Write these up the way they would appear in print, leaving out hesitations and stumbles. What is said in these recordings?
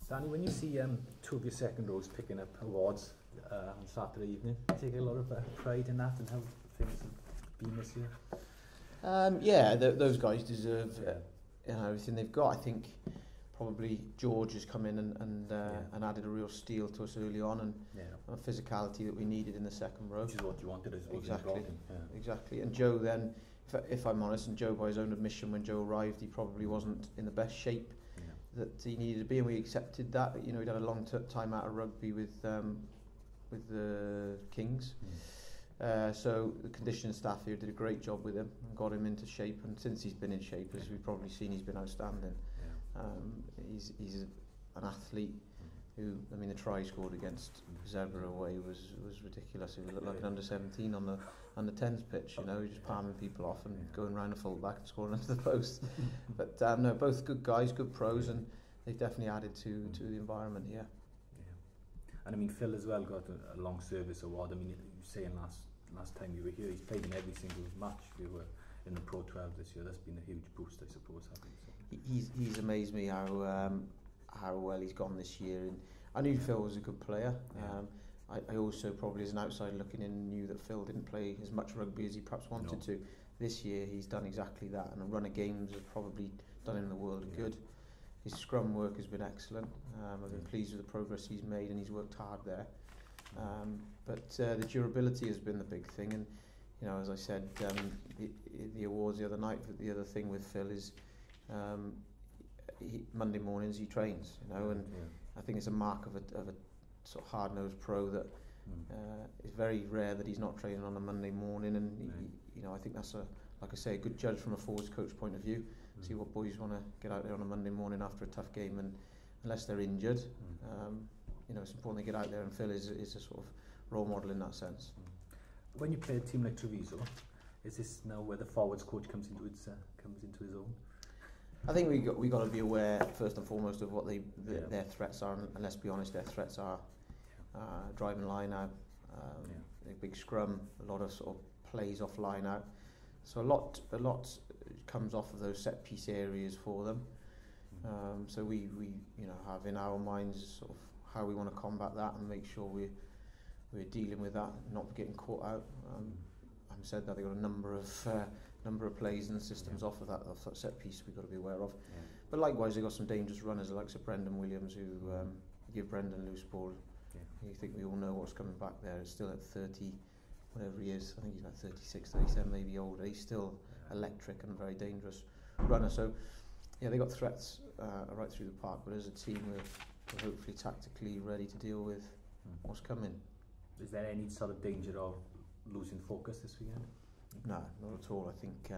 Danny, when you see two of your second rows picking up awards on Saturday evening, do you take a lot of pride in that and how things have been this year? Yeah, those guys deserve everything they've got. I think probably George has come in and added a real steel to us early on, and a physicality that we needed in the second row. Which is what you wanted, I suppose. Exactly. Exactly. And Joe then, if I'm honest, and Joe by his own admission, when Joe arrived, he probably wasn't in the best shape that he needed to be, and we accepted that. You know, he'd had a long time out of rugby with the Kings. So the conditioning staff here did a great job with him and got him into shape, and since he's been in shape, as we've probably seen, he's been outstanding. He's an athlete who, I mean, the try he scored against Zebra away was ridiculous. He looked like an under-17 on the under-10s pitch, you know, just palming people off and going round the full-back and scoring into the post. But no, both good guys, good pros, and they've definitely added to the environment here. And I mean, Phil as well got a long service award. I mean, you were saying last time you were here, he's played in every single match you were in the Pro 12 this year. That's been a huge boost, I suppose. He's amazed me how well he's gone this year, and I knew Phil was a good player. I also, probably as an outsider looking in, knew that Phil didn't play as much rugby as he perhaps wanted to. This year he's done exactly that, and a run of games have probably done him the world of good. His scrum work has been excellent. I've been pleased with the progress he's made, and he's worked hard there. But the durability has been the big thing, and you know, as I said, the awards the other night. The other thing with Phil is Monday mornings he trains, you know, and I think it's a mark of a sort of hard-nosed pro that it's very rare that he's not training on a Monday morning, and you know, I think that's like I say, a good judge from a forwards coach point of view. See what boys want to get out there on a Monday morning after a tough game, and unless they're injured, you know, it's important they get out there, and Phil is a sort of role model in that sense. When you play a team like Treviso, is this now where the forwards coach comes into his own? I think we got to be aware first and foremost of what their threats are, and let's be honest, their threats are driving line out, a big scrum, a lot of sort of plays off line out. So a lot comes off of those set piece areas for them. So we you know, have in our minds sort of how we want to combat that and make sure we're dealing with that, not getting caught out. I've said that they've got a number of plays and systems off of that set piece we've got to be aware of. But likewise, they've got some dangerous runners like Brendan Williams, who give Brendan loose ball. You think we all know what's coming back there. It's still at 30, whatever he is. I think he's like 36, 37, maybe older. He's still electric and a very dangerous runner. So yeah, they got threats right through the park, but as a team we're hopefully tactically ready to deal with what's coming. Is there any sort of danger of losing focus this weekend? No, not at all. I think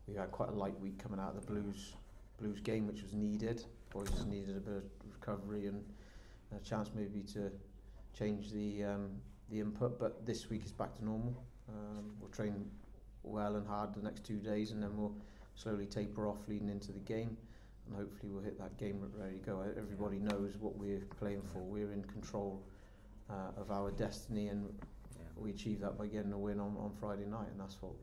we had quite a light week coming out of the Blues game, which was needed. Boys just needed a bit of recovery and a chance maybe to change the input, but this week is back to normal. We'll train well and hard the next 2 days, and then we'll slowly taper off leading into the game, and hopefully we'll hit that game ready to go. Everybody knows what we're playing for. We're in control of our destiny, and we achieve that by getting a win on Friday night, and that's what,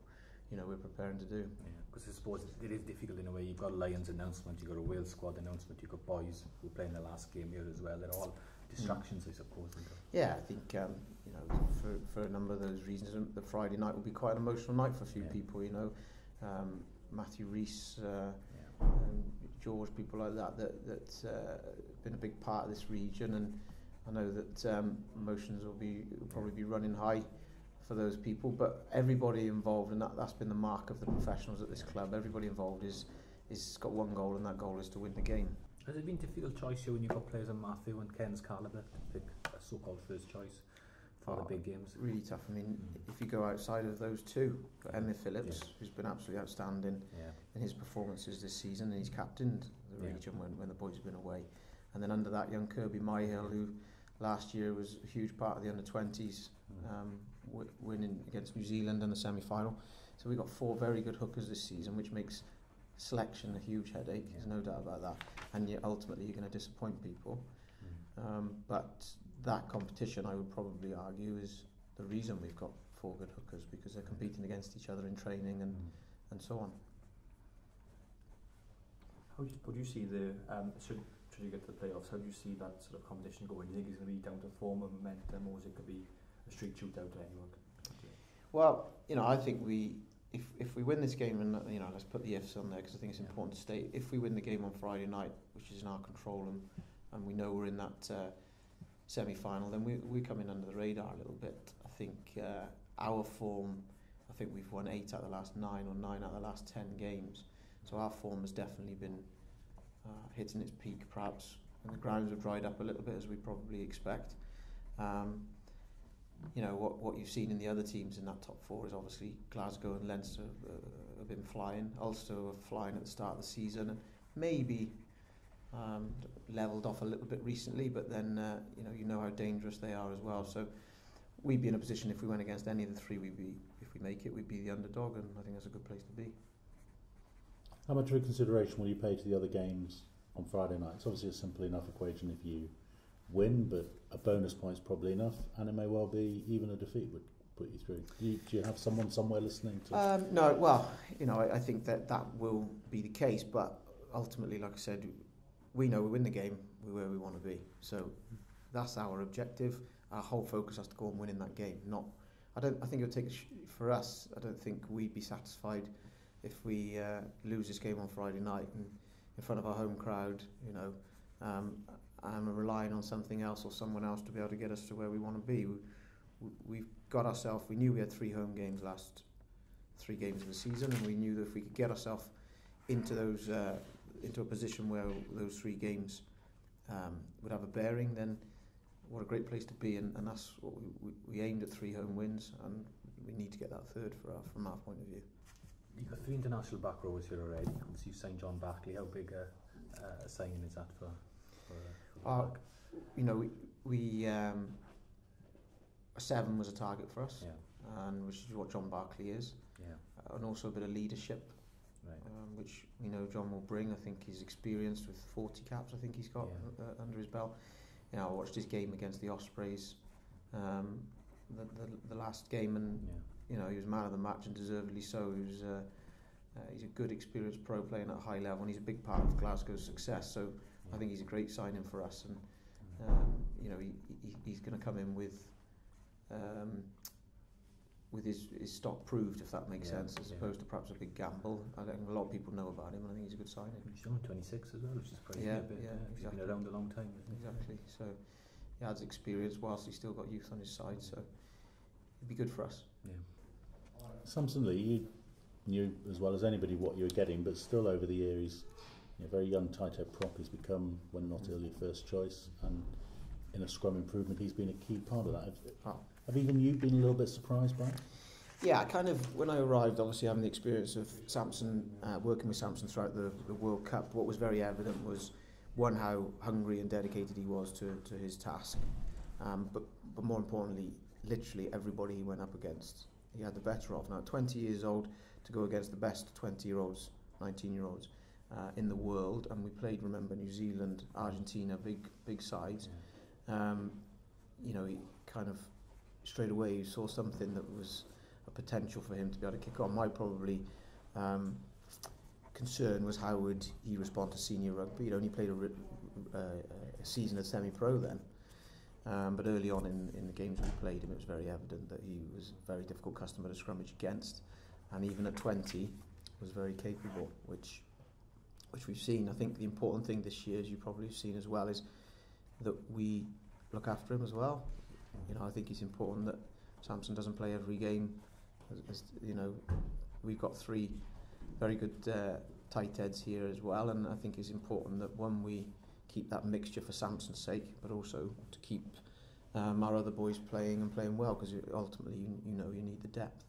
you know, we're preparing to do. Because I suppose it is difficult in a way. You've got a Lions announcement, you've got a Wales squad announcement, you've got boys who are playing the last game here as well. They're all distractions, I suppose. Yeah, I think you know, for a number of those reasons, the Friday night will be quite an emotional night for a few people. You know, Matthew Rees, and George, people like that been a big part of this region, and I know that emotions will probably be running high for those people, but everybody involved, and that's been the mark of the professionals at this club. Everybody involved is got one goal, and that goal is to win the game. Has it been a difficult choice here when you've got players like Matthew and Ken's calibre to pick a so-called first choice for the big games? Really tough. I mean, if you go outside of those two, got Emma Phillips, who's been absolutely outstanding in his performances this season, and he's captained the region when the boys have been away. And then under that, young Kirby Myhill, who last year was a huge part of the under-20s, winning against New Zealand in the semi-final. So we've got 4 very good hookers this season, which makes selection a huge headache. There's no doubt about that. And yet ultimately you're going to disappoint people. But that competition, I would probably argue, is the reason we've got 4 good hookers, because they're competing against each other in training and so on. How would you see the should you get to the playoffs? How do you see that sort of competition going? Do you think it's going to be down to form and momentum, or is it going to be a street shootout to anyone? Well, I think if we win this game, and let's put the ifs on there because I think it's important to state, if we win the game on Friday night, which is in our control, and we know we're in that semi-final, then we come in under the radar a little bit. I think our form, I think we've won 8 out of the last 9 or 9 out of the last 10 games, so our form has definitely been hitting its peak perhaps, and the grounds have dried up a little bit as we probably expect. What you've seen in the other teams in that top 4 is obviously Glasgow and Leinster have been flying. Ulster were flying at the start of the season, and maybe levelled off a little bit recently, but then you know how dangerous they are as well. So we'd be in a position, if we went against any of the 3, if we make it, we'd be the underdog, and I think that's a good place to be. How much of a consideration will you pay to the other games on Friday night? It's obviously a simple enough equation if you win, but a bonus point's probably enough, and it may well be even a defeat would put you through. Do you have someone somewhere listening to? No, well, I think that will be the case, but ultimately, like I said, we know we win the game, we're where we want to be. So that's our objective. Our whole focus has to go on winning that game. I think it would take for us. I don't think we'd be satisfied if we lose this game on Friday night and in front of our home crowd, and we're relying on something else or someone else to be able to get us to where we want to be. We've got ourselves. We knew we had 3 home games last 3 games of the season, and we knew that if we could get ourselves into those into a position where those 3 games would have a bearing, then what a great place to be. And that's what we aimed at 3 home wins, and we need to get that 3rd from our point of view. You've got 3 international back rowers here already. Obviously, you've signed John Barclay. How big a signing is that for we 7 was a target for us, and which is what John Barclay is, and also a bit of leadership, which we know John will bring. I think he's experienced with 40 caps. I think he's got under his belt. I watched his game against the Ospreys, the last game, and he was man of the match, and deservedly so. He's a good, experienced pro playing at a high level, and he's a big part of Glasgow's success. So I think he's a great signing for us, and he's going to come in with his stock proved, if that makes sense, as opposed to perhaps a big gamble. I think a lot of people know about him, and I think he's a good signing. He's only 26 as well, which is pretty good. He's been around a long time, isn't he? Exactly. So he adds experience whilst he's still got youth on his side, so it'd be good for us. Samson Lee, you knew as well as anybody what you were getting, but still over the year he's a very young tight-head prop. He's become, when not ill, your first choice, and in a scrum improvement he's been a key part of that. Have even you been a little bit surprised by it? Yeah, kind of. When I arrived, obviously having the experience of Samson, working with Samson throughout the World Cup, what was very evident was, one, how hungry and dedicated he was to his task, but more importantly, literally everybody he went up against, he had the better of. Now, 20 years old, to go against the best 20-year-olds, 19-year-olds in the world, and we played, remember, New Zealand, Argentina, big sides. He kind of straight away you saw something that was a potential for him to be able to kick on. My probably concern was how would he respond to senior rugby. He'd only played a season as semi-pro then, but early on in the games we played him, it was very evident that he was a very difficult customer to scrummage against, and even at 20 was very capable, which we've seen. I think the important thing this year, as you probably have seen as well, is that we look after him as well. I think it's important that Samson doesn't play every game. We've got 3 very good tight heads here as well, and I think it's important that, one, we keep that mixture for Samson's sake, but also to keep our other boys playing well, because ultimately you need the depth.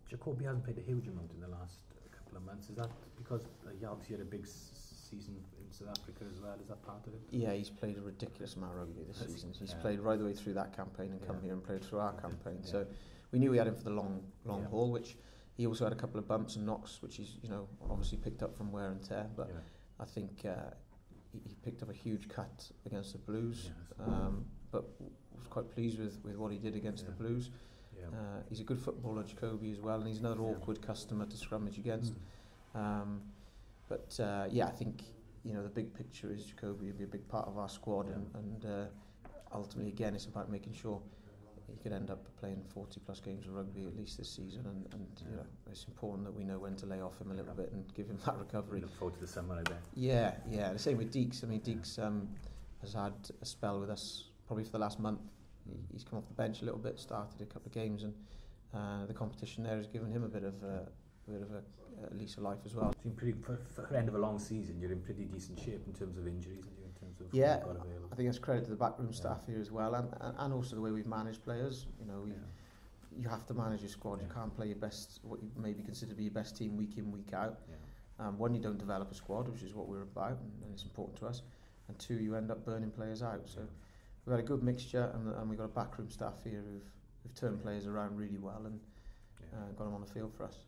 Jacoby hasn't played a huge amount in the last couple of months. Is that because he obviously had a big season in South Africa as well? Is that part of it? Yeah, he's played a ridiculous amount of rugby this season. He's played right the way through that campaign and come here and played through our campaign. So we knew we had him for the long haul, which he also had a couple of bumps and knocks, which he's obviously picked up from wear and tear. But I think he picked up a huge cut against the Blues, but was quite pleased with what he did against the Blues. He's a good footballer, Jacoby, as well, and he's another awkward customer to scrummage against. I think you know, the big picture is Jacoby will be a big part of our squad, and ultimately, again, it's about making sure he could end up playing 40 plus games of rugby at least this season, and you know, it's important that we know when to lay off him a little bit and give him that recovery. Look forward to the summer, I bet. Yeah. The same with Deeks. I mean, Deeks has had a spell with us probably for the last month. He's come off the bench a little bit, started a couple of games, and the competition there has given him a bit of a lease of life as well. So for end of a long season, you're in pretty decent shape in terms of injuries, and in terms of what Yeah, you've got available. I think that's credit to the backroom staff here as well, and also the way we've managed players. You know, you have to manage your squad. You can't play your best, what you maybe consider to be your best team week in, week out. One, you don't develop a squad, which is what we're about, and it's important to us. And two, you end up burning players out. So we've got a good mixture, and we've got a backroom staff here who've turned players around really well and got them on the field for us.